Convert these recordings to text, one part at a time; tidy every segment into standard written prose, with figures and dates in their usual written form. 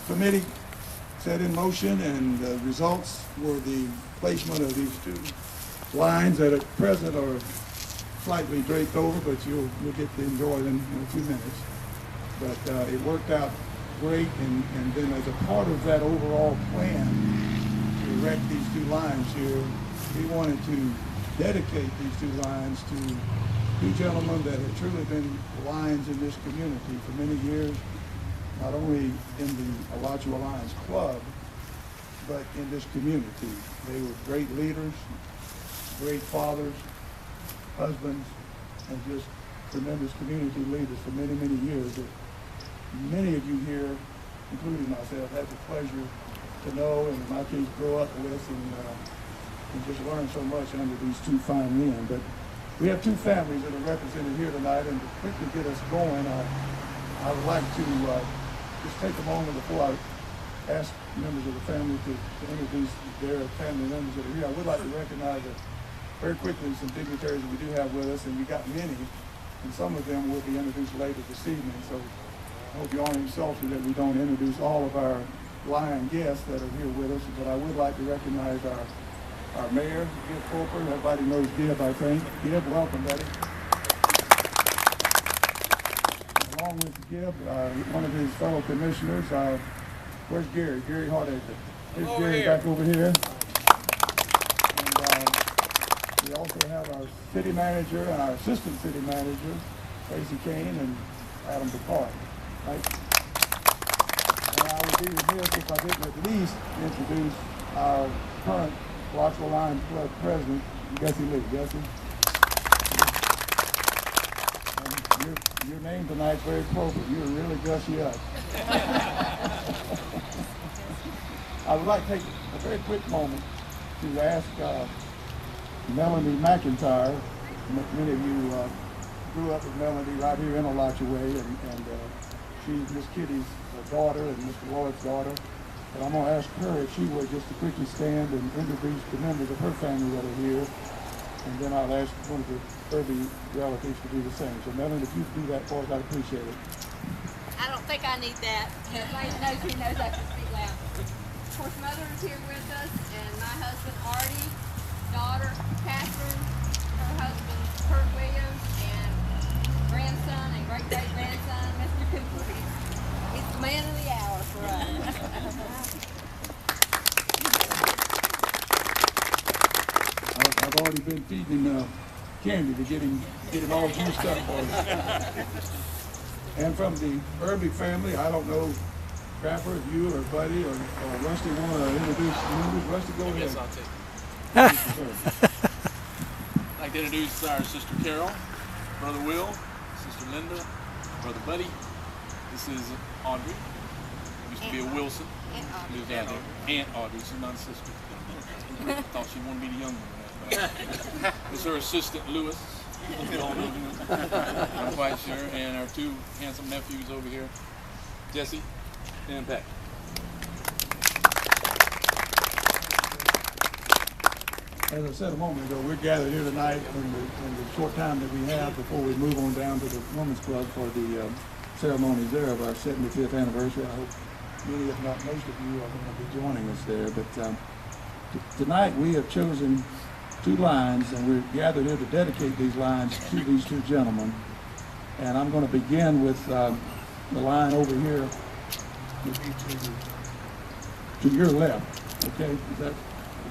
committee set in motion, and the results were the placement of these two lines that at present are slightly draped over, but you'll get to enjoy them in a few minutes. But it worked out great, and then as a part of that overall plan to erect these two lines here, we wanted to dedicate these two lines to two gentlemen that have truly been lions in this community for many years, not only in the Alachua Lions Club, but in this community. They were great leaders, great fathers, husbands, and just tremendous community leaders for many, many years that many of you here, including myself, had the pleasure to know, and in my case, grow up with, and just learn so much under these two fine men. But we have two families that are represented here tonight, and to quickly get us going, I would like to just take a moment before I ask members of the family to introduce their family members that are here. I would like to recognize very quickly some dignitaries that we do have with us, and we got many, and some of them will be introduced later this evening. So I hope you aren't insulted that we don't introduce all of our lion guests that are here with us, but I would like to recognize our mayor, Gib Fulper. Everybody knows Gib, I think. Gib, welcome, buddy. And along with Gib, one of his fellow commissioners, where's Gary? Gary Hardacre. Here's Gary here. Back over here. And we also have our city manager and our assistant city manager, Tracy Kane and Adam Picard. Right? And I would be remiss if I didn't at least introduce our current Alachua Lions Club president, Gussie Lee. Gussie? Your name tonight's very appropriate. You're really Gussie up. I would like to take a very quick moment to ask Melanie McIntyre. Many of you grew up with Melanie right here in Alachua, and she's Miss Kitty's daughter and Mr. Lloyd's daughter. But I'm going to ask her if she would just to quickly stand and introduce the members of her family that are here. And then I'll ask one of the Irby relatives to do the same. So Melanie, if you do that for us, I'd appreciate it. I don't think I need that. Everybody knows he knows I can speak loud. Of course, Mother is here with us, and my husband Artie, daughter Catherine, her husband Kurt Williams, and grandson and great-great-grandson, Mr. Cooper. He's the man of the hour for us. I've already been feeding candy to get him all juiced up for us. And from the Irby family, I don't know, Crapper, if you or Buddy or Rusty want to introduce members. Rusty, go ahead. Yes, I'll take it. I'd like to introduce our sister Carol, brother Will, sister Linda, brother Buddy. This is Audrey. Used to be a Wilson. Lives out there. Aunt Audrey, she's not a sister. Thought she wanted to be the young one. This is her assistant Lewis. I'm quite sure. And our two handsome nephews over here, Jesse and Pat. As I said a moment ago, we're gathered here tonight in the short time that we have before we move on down to the Women's Club for the ceremonies there of our 75th anniversary. I hope many, if not most of you, are going to be joining us there. But tonight we have chosen two lines, and we're gathered here to dedicate these lines to these two gentlemen. And I'm going to begin with the line over here to your left. Okay, is that?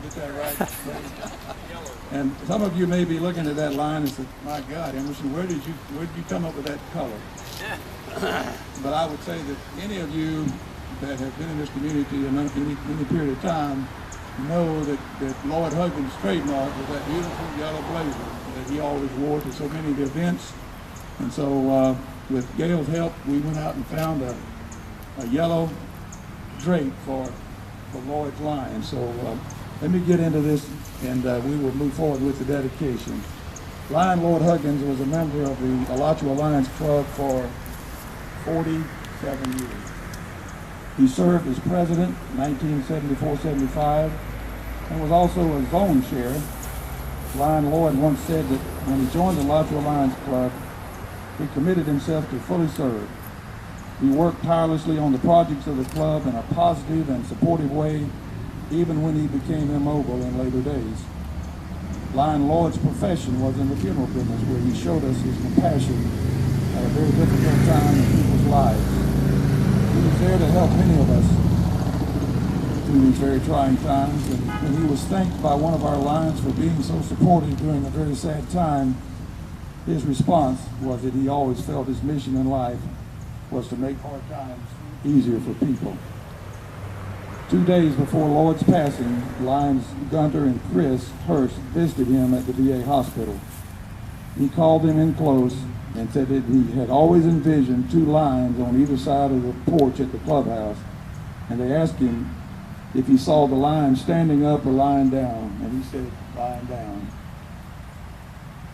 Get that right? And some of you may be looking at that line and say, "My God, Emerson, where did you come up with that color?" But I would say that any of you that have been in this community in any period of time know that Lloyd Huggins' trademark was that beautiful yellow blazer that he always wore to so many of the events. And so with Gail's help, we went out and found a yellow drape for Lloyd's line. So let me get into this, and we will move forward with the dedication. Lion Lloyd Huggins was a member of the Alachua Lions Club for 47 years. He served as president in 1974-75 and was also a zone chair. Lion Lloyd once said that when he joined the Alachua Lions Club, he committed himself to fully serve. He worked tirelessly on the projects of the club in a positive and supportive way, even when he became immobile in later days. Lion Lloyd's profession was in the funeral business, where he showed us his compassion at a very difficult time in people's lives. He was there to help many of us through these very trying times, and when he was thanked by one of our Lions for being so supportive during a very sad time, his response was that he always felt his mission in life was to make hard times easier for people. 2 days before Lloyd's passing, Lions Gunter and Chris Hurst visited him at the VA hospital. He called them in close and said that he had always envisioned 2 lions on either side of the porch at the clubhouse, and they asked him if he saw the lion standing up or lying down, and he said lying down.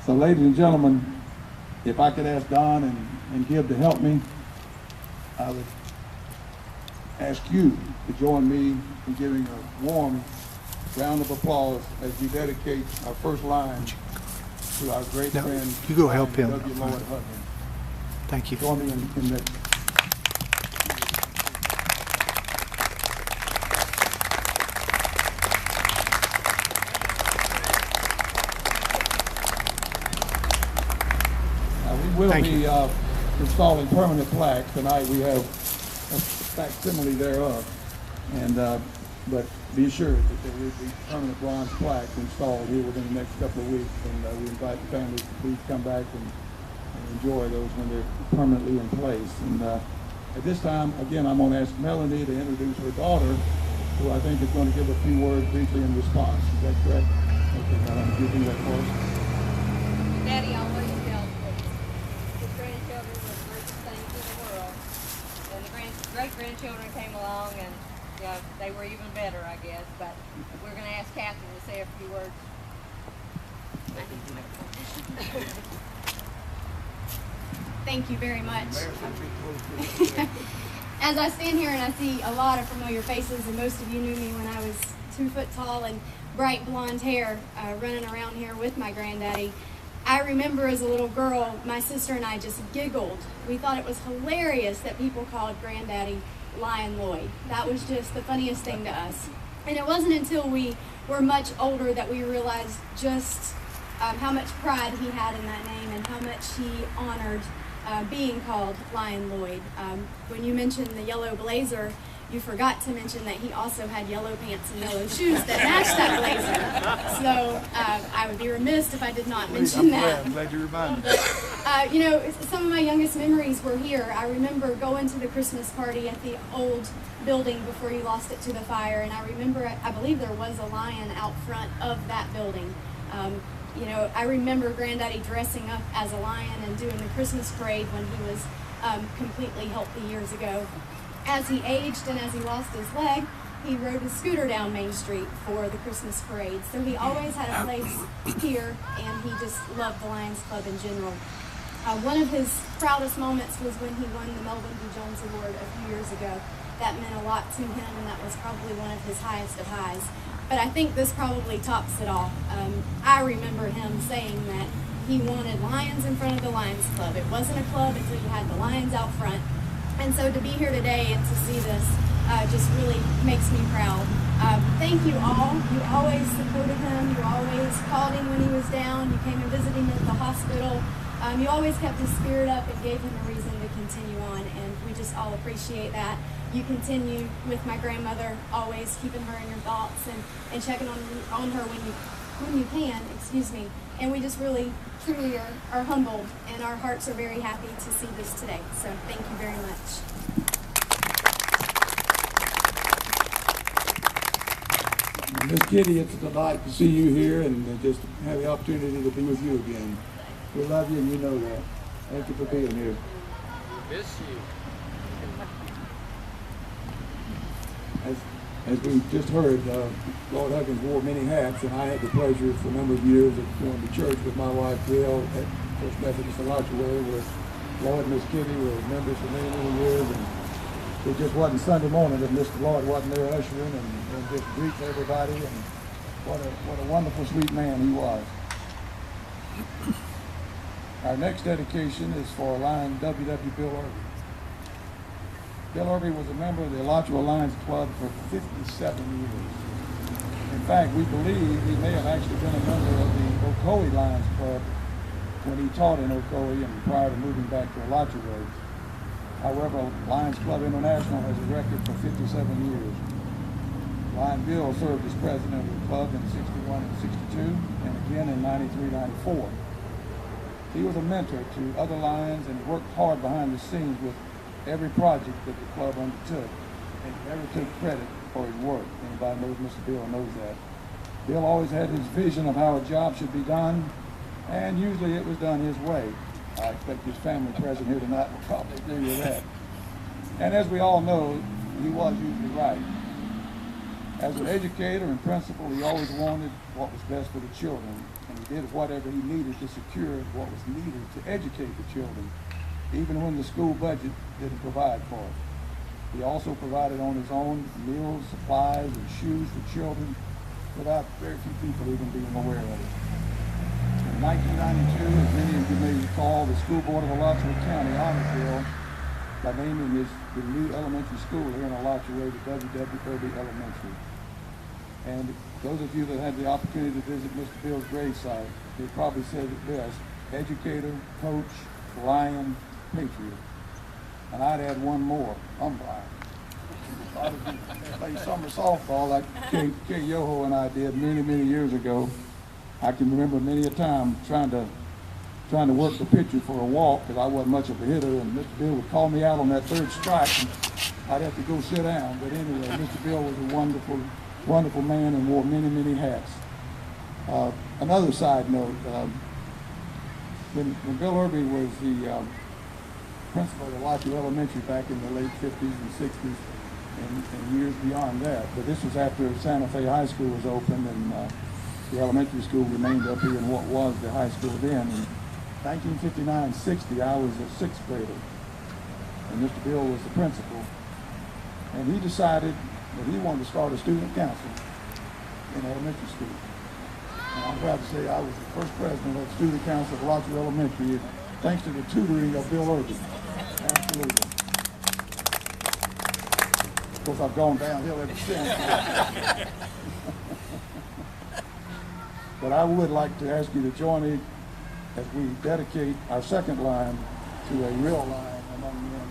So ladies and gentlemen, if I could ask Don and Gib to help me, I would ask you to join me in giving a warm round of applause as we dedicate our first line to our great friend. You go help him. W. Lloyd Huggins. Thank you. Join me in that. We will be installing permanent plaques tonight. We have a facsimile thereof, and but be assured that there will be permanent bronze plaques installed here within the next couple of weeks, and we invite the families to please come back and enjoy those when they're permanently in place. And at this time, again, I'm going to ask Melanie to introduce her daughter, who I think is going to give a few words briefly in response. Is that correct? Okay, Melanie, you do that for us. Daddy always tells me his grandchildren were the greatest things in the world. And the great-grandchildren came along, and they were even better, I guess. But we're going to ask Catherine to say a few words. Thank you very much. As I stand here and I see a lot of familiar faces, and most of you knew me when I was 2 foot tall and bright blonde hair running around here with my granddaddy, I remember as a little girl, my sister and I just giggled. We thought it was hilarious that people called Granddaddy Lion Lloyd. That was just the funniest thing to us. And it wasn't until we were much older that we realized just how much pride he had in that name and how much he honored being called Lion Lloyd. When you mentioned the yellow blazer, you forgot to mention that he also had yellow pants and yellow shoes that matched that blazer. So I would be remiss if I did not mention that. I'm glad you reminded me. You know, some of my youngest memories were here. I remember going to the Christmas party at the old building before you lost it to the fire, and I remember, I believe there was a lion out front of that building. You know, I remember Granddaddy dressing up as a lion and doing the Christmas parade when he was completely healthy years ago. As he aged and as he lost his leg, he rode his scooter down Main Street for the Christmas parade. So he always had a place here, and he just loved the Lions Club in general. One of his proudest moments was when he won the Melvin B. Jones Award a few years ago. That meant a lot to him, and that was probably one of his highest of highs. But I think this probably tops it all. I remember him saying that he wanted lions in front of the Lions Club. It wasn't a club until you had the lions out front. And so to be here today and to see this just really makes me proud. Thank you all. You always supported him. You always called him when he was down. You came and visited him at the hospital. You always kept his spirit up and gave him a reason to continue on, and we just all appreciate that. You continue with my grandmother, always keeping her in your thoughts and checking on her when you can, excuse me. And we just really, truly are humbled, and our hearts are very happy to see this today. So thank you very much. Miss Kitty, it's a delight to see you here and just have the opportunity to be with you again. We love you, and you know that. Thank you for being here. Miss you. As we just heard, Lord Huggins wore many hats, and I had the pleasure for a number of years of going to church with my wife, Gail, at First Methodist in Lodgeway, where Lloyd and Miss Kitty were members for many, many years, and it just wasn't Sunday morning that Mr. Lloyd wasn't there ushering and just greeting everybody, and what a wonderful, sweet man he was. Our next dedication is for Lion W.W. Bill Irby. Bill Irby was a member of the Alachua Lions Club for 57 years. In fact, we believe he may have actually been a member of the Ocoee Lions Club when he taught in Ocoee and prior to moving back to Alachua. However, Lions Club International has a record for 57 years. Lion Bill served as president of the club in 61 and 62, and again in 93, 94. He was a mentor to other Lions and worked hard behind the scenes with every project that the club undertook, and never took credit for his work. Anybody knows Mr. Bill knows that. Bill always had his vision of how a job should be done, and usually it was done his way. I expect his family present here tonight will probably agree with that. And as we all know, he was usually right. As an educator and principal, he always wanted what was best for the children, and he did whatever he needed to secure what was needed to educate the children, even when the school budget didn't provide for it. He also provided on his own meals, supplies, and shoes for children without very few people even being aware of it. In 1992, as many of you may recall, the school board of Alachua County honored Bill by naming the new elementary school here in Alachua the W.W. Irby Elementary. And those of you that had the opportunity to visit Mr. Bill's gravesite, he probably said it best: educator, coach, lion, patriot. And I'd add one more: umpire. I played summer softball like K. Yoho and I did many, many years ago. I can remember many a time trying to work the pitcher for a walk because I wasn't much of a hitter, and Mr. Bill would call me out on that third strike, and I'd have to go sit down. But anyway, Mr. Bill was a wonderful, wonderful man and wore many, many hats. Another side note: when Bill Irby was the principal at Alachua Elementary back in the late 50s and 60s, and years beyond that, but this was after Santa Fe High School was opened, and the elementary school remained up here in what was the high school then. In 1959-60, I was a sixth grader, and Mr. Bill was the principal, and he decided that he wanted to start a student council in elementary school. And I'm proud to say I was the first president of the student council of Alachua Elementary, thanks to the tutoring of Bill Irby. Absolutely. Of course, I've gone downhill ever since. But I would like to ask you to join me as we dedicate our second line to a real lion among men,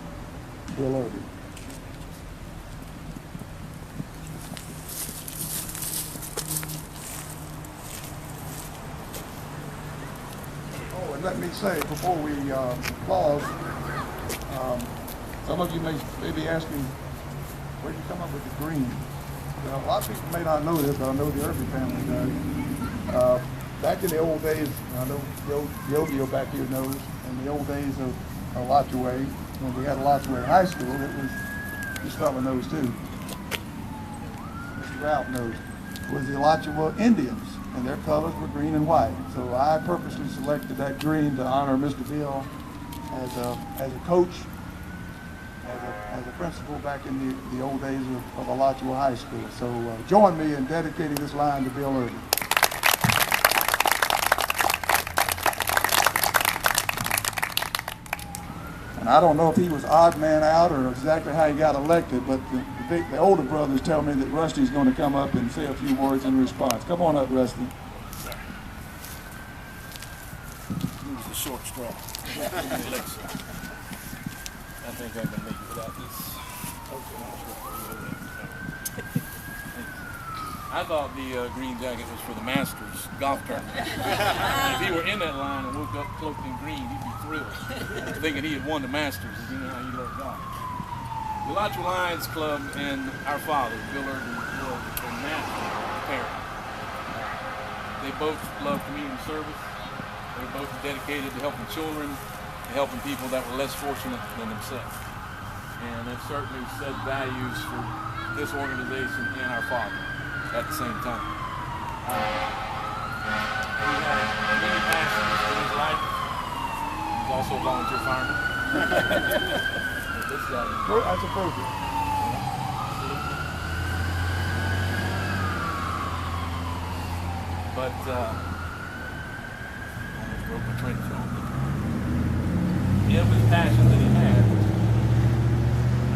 Bill Irby. Oh, and let me say, before we pause, some of you may be asking, where did you come up with the green? Well, a lot of people may not know this, but I know the Irby family does. Back in the old days, I know Yo back here knows, in the old days of Alachua, when we had Alachua High School, it was, this fellow knows too, Mr. Ralph knows, was the Alachua Indians, and their colors were green and white. So I purposely selected that green to honor Mr. Bill as a coach, as a principal back in the old days of Alachua High School. So join me in dedicating this line to Bill Irby. And I don't know if he was odd man out or exactly how he got elected, but the older brothers tell me that Rusty's going to come up and say a few words in response. Come on up, Rusty. Use the short straw. I think I can make it without this. I thought the green jacket was for the Masters golf tournament. If he were in that line and woke up cloaked in green, he'd be thrilled, thinking he had won the Masters. You know how he loved golf. The Alachua Lions Club and our father, Bill Irby, were a master parent. They both loved community service. They were both dedicated to helping children, to helping people that were less fortunate than themselves. And it certainly set values for this organization and our father at the same time. He had many passions in his life. He was also a volunteer fireman. This guy, That's appropriate. but I almost broke my train of thought. It was passion that he had.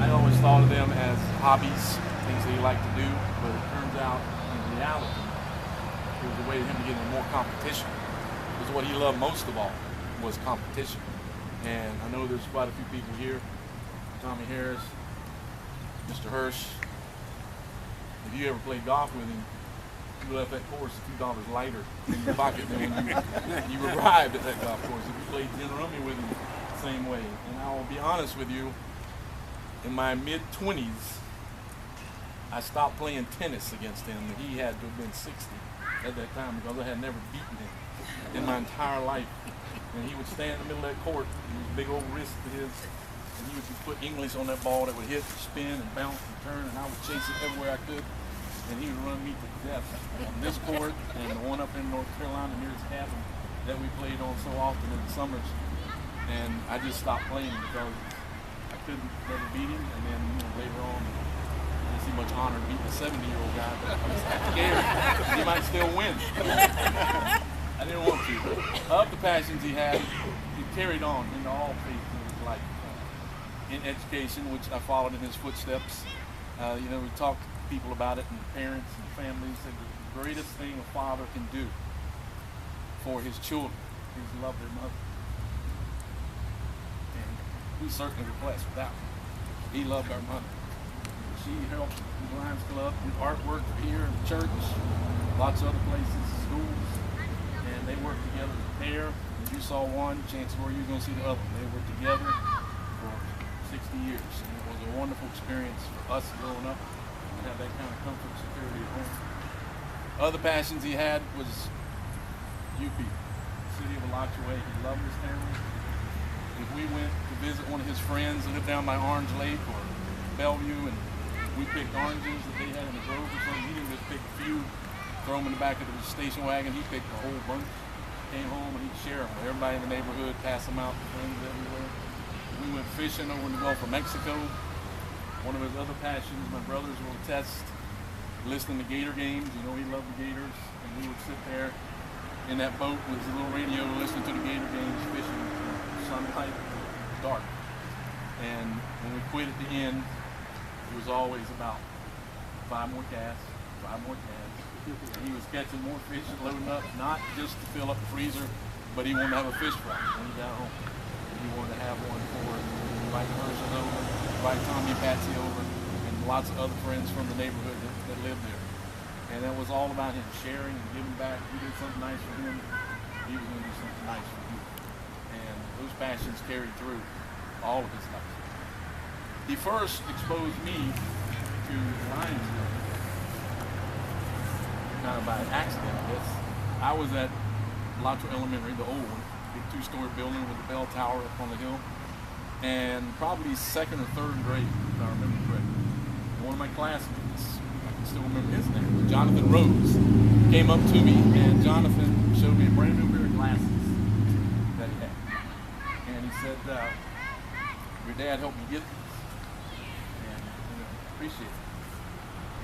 I always thought of them as hobbies, things that he liked to do, but it turns out in reality, it was a way for him to get into more competition. It was what he loved most of all, was competition. And I know there's quite a few people here, Tommy Harris, Mr. Hirsch. If you ever played golf with him, you left that course $2 lighter in your pocket than when you arrived at that golf course. If you played gin rummy with him, same way. And I'll be honest with you, in my mid-20s, I stopped playing tennis against him. He had to have been 60 at that time because I had never beaten him in my entire life. And he would stand in the middle of that court, with his big old wrist of his, and he would put English on that ball that would hit and spin and bounce and turn, and I would chase it everywhere I could. And he would run me to death on this court and the one up in North Carolina near his cabin that we played on so often in the summers. And I just stopped playing because I couldn't never beat him. And then later on, I didn't see much honor beating a 70-year-old guy, but I was scared he might still win. I didn't want to. Of the passions he had, he carried on into all phases of his life. In education, which I followed in his footsteps, we talked people about it, and parents and families said the greatest thing a father can do for his children is love their mother. And we certainly were blessed with that one. He loved our mother. She helped the Lions Club with artwork here in the church, lots of other places, schools, and they worked together as a pair. If you saw one, chances were you were going to see the other. They worked together for 60 years, and it was a wonderful experience for us growing up. Have that kind of comfort and security at home. Other passions he had was UP, city of Alachua. He loved his family. If we went to visit one of his friends that lived down by Orange Lake or Bellevue, and we picked oranges that they had in the grove or something, he didn't just pick a few, throw them in the back of the station wagon. He picked a whole bunch, came home, and he'd share them with everybody in the neighborhood, pass them out to friends everywhere. We went fishing over in the Gulf of Mexico. One of his other passions, my brothers will attest, listening to Gator games. He loved the Gators, and we would sit there in that boat with his little radio listening to the Gator games, fishing in sunlight, dark. And when we quit at the end, it was always about 5 more casts. And he was catching more fish and loading up, not just to fill up the freezer, but he wanted to have a fish fry when he got home. And he wanted to have one for invite Herschel over, invite Tommy and Patsy over, and lots of other friends from the neighborhood that lived there. And that was all about him sharing and giving back. We did something nice for him, he was going to do something nice for you. And those passions carried through all of his life. He first exposed me to the Lions Club, kind of by accident, I guess. I was at Alachua Elementary, the old one, big 2-story building with the bell tower up on the hill. And probably 2nd or 3rd grade, if I remember correctly. And one of my classmates, I can still remember his name, was Jonathan Rose, came up to me, and Jonathan showed me a brand new pair of glasses that he had. And he said, your dad helped me get these, and appreciate it.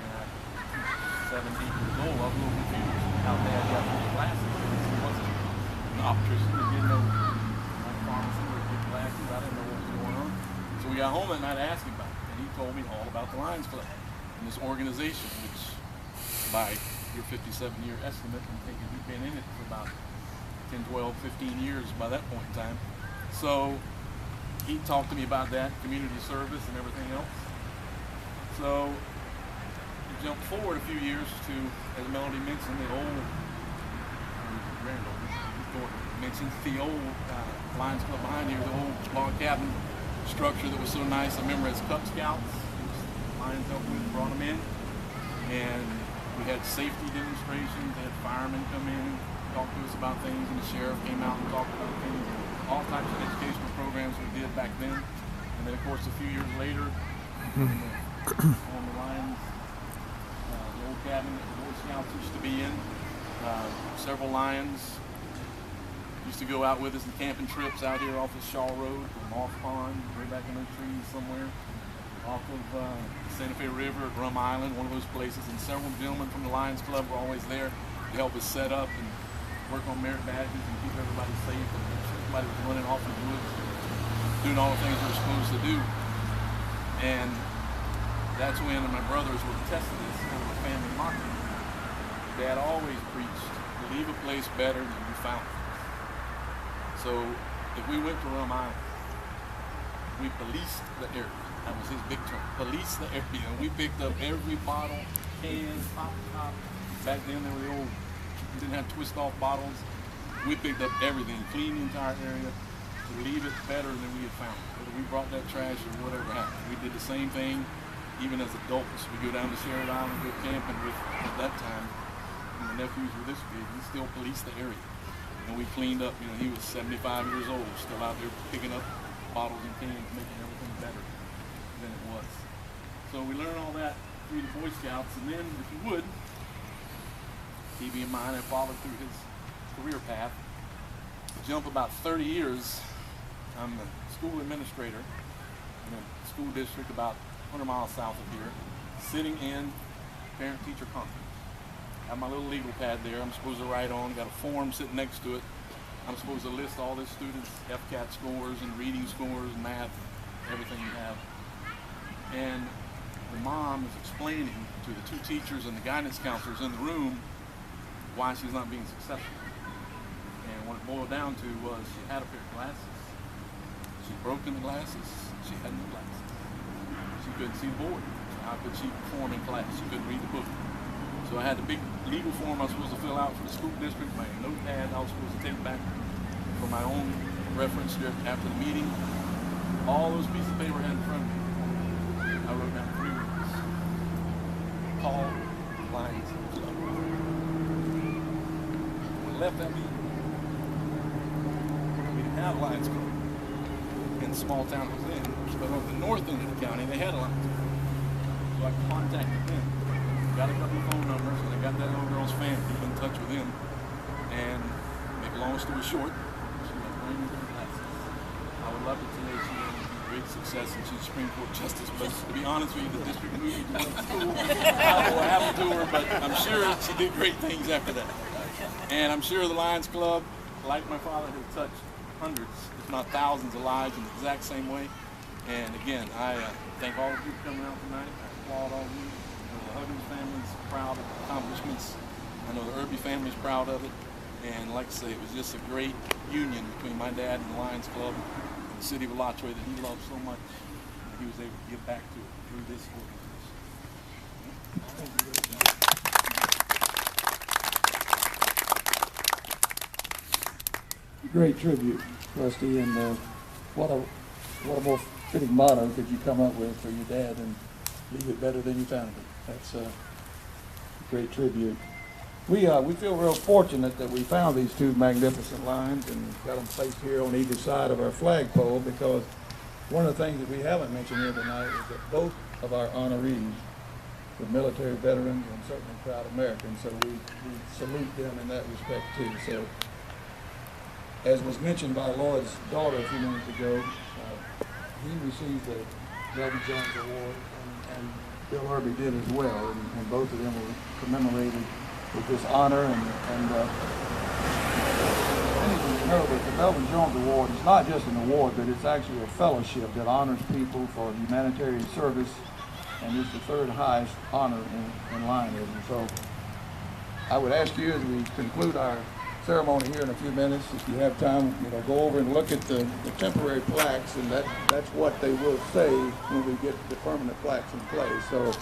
And I was 7, 8 years old, I was a little confused how dad got these glasses. He wasn't an optician, he didn't know my pharmacy or get glasses, I didn't know what was going on. So we got home that night, I asked him about it, and he told me all about the Lions Club and this organization, which by your 57-year estimate, I'm thinking you've been in it for about 10, 12, 15 years by that point in time. So he talked to me about that, community service and everything else. So we jumped forward a few years to, as Melody mentioned, the old, mentioned the old Lions Club behind here, the old log cabin structure that was so nice. I remember as Cub Scouts, Lions helped with, brought them in, and we had safety demonstrations, they had firemen come in, talk to us about things, and the sheriff came out and talked about things, all types of educational programs we did back then. And then of course a few years later, on the Lions, the old cabin that the Boy Scouts used to be in, several Lions used to go out with us in camping trips out here off of Shaw Road, or Moss Pond, way back in those trees somewhere, off of Santa Fe River at Rum Island, one of those places. And several gentlemen from the Lions Club were always there to help us set up and work on merit badges and keep everybody safe, and make sure everybody was running off in the woods, doing all the things we were supposed to do. And that's when, and my brothers will attest to this, kind of a family motto. Dad always preached, leave a place better than you found it. So if we went to Rum Island, we policed the area. That was his big term, police the area. And we picked up every bottle, can, pop top. Back then there were the old, you didn't have twist off bottles. We picked up everything, cleaned the entire area to leave it better than we had found it. Whether we brought that trash or whatever happened. We did the same thing even as adults. We go down to Sherrod Island, go camping with, at that time, when the nephews were this big, we still policed the area. And we cleaned up, he was 75 years old, still out there picking up bottles and cans, making everything better than it was. So we learned all that through the Boy Scouts, and then, if you would, he being mine, I followed through his career path. Jump about 30 years, I'm the school administrator in a school district about 100 miles south of here, sitting in parent-teacher conference. Have my little legal pad there I'm supposed to write on, got a form sitting next to it. I'm supposed to list all the students' FCAT scores and reading scores, math, everything you have. And the mom is explaining to the two teachers and the guidance counselors in the room why she's not being successful. And what it boiled down to was she had a pair of glasses. She broke in the glasses. She had no glasses. She couldn't see the board. So how could she perform in class? She couldn't read the book. So I had the big legal form I was supposed to fill out for the school district, my notepad I was supposed to take back for my own reference after the meeting. All those pieces of paper I had in front of me. I wrote down 3 words. Call Lions Club. When I left that meeting, we didn't have Lions Club in the small town I was in, but on the north end of the county, they had a Lions Club. So I contacted them. Got a couple of phone numbers, and I got that little girl's family in touch with him. And make a long story short, she was brand new glasses. I would love it today. She had great success, and she's Supreme Court Justice. But to be honest with you, the district moved to school. I don't know what happened to her, but I'm sure she did great things after that. And I'm sure the Lions Club, like my father, has touched hundreds, if not thousands of lives in the exact same way. And again, I thank all of you for coming out tonight. I applaud all of you. The Huggins family's proud of the accomplishments. I know the Irby family's proud of it. And like I say, it was just a great union between my dad and the Lions Club and the city of Alachua that he loved so much. And he was able to give back to it through this organization. Great tribute, Rusty, and what a more fitting motto could you come up with for your dad and leave it better than you found it. That's a great tribute. We feel real fortunate that we found these 2 magnificent lions and got them placed here on either side of our flagpole, because one of the things that we haven't mentioned here tonight is that both of our honorees were military veterans and certainly proud Americans, so we salute them in that respect too. So, as was mentioned by Lloyd's daughter a few minutes ago, he received the Delvin Jones Award, and Bill Irby did as well, and both of them were commemorated with this honor. And many of you know that the Delvin Jones Award is not just an award, but it's actually a fellowship that honors people for humanitarian service, and it's the 3rd highest honor in Lionhead. And so I would ask you, as we conclude our ceremony here in a few minutes, if you have time, go over and look at the temporary plaques, and that's what they will say when we get the permanent plaques in place. So